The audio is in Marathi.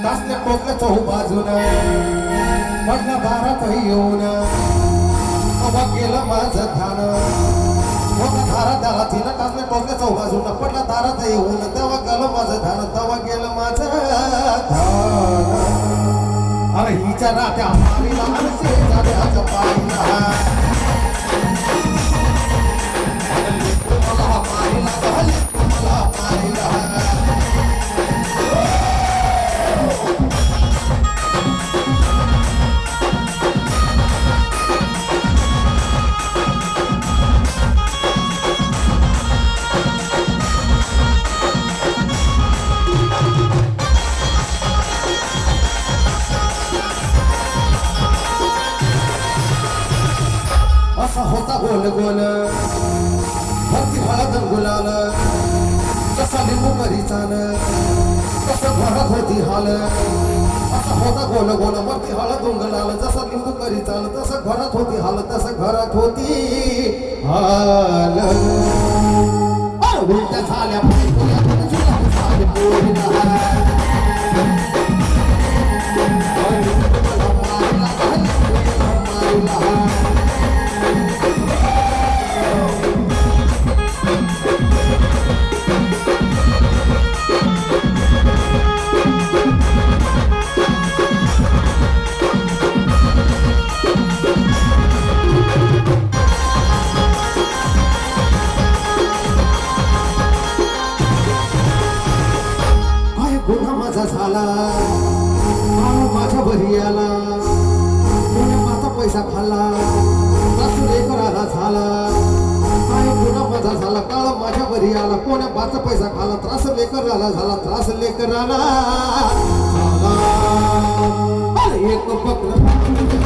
नाचल्या टोकल्या चहू बाजून पडल्या दारात येऊन तेव्हा गेलं माझं ध्यान मोठा धारा त्याला तिनं टाचल्या टोकल्या चहू बाजून पडल्या दारात येऊन तेव्हा गेलं माझं ध्यान तेव्हा गेलं माझं ध्यान अरे हिच्या रात्या मारीला आणि शेजाऱ्याच्या पायीला असा होता गोल गोल भरती हळद गुलाल जसा लिंबू करीचान तसं घरात होती हाल असा होता गोल गोल वरती हळद गुलाल जसा लिंबू करीचान तसं घरात होती हाल तसं घरात होती हाल उलट्या झाल्या गुन्हा माझा झाला माझ्या बरी आला कोणी माझा पैसा खाल्ला त्रास लेकराला झाला काय गुन्हा माझा झाला काळ माझ्या बरी आला कोण्या माझा पैसा खाल्ला त्रास लेकराला झाला त्रास लेकराला झाला एक बकरा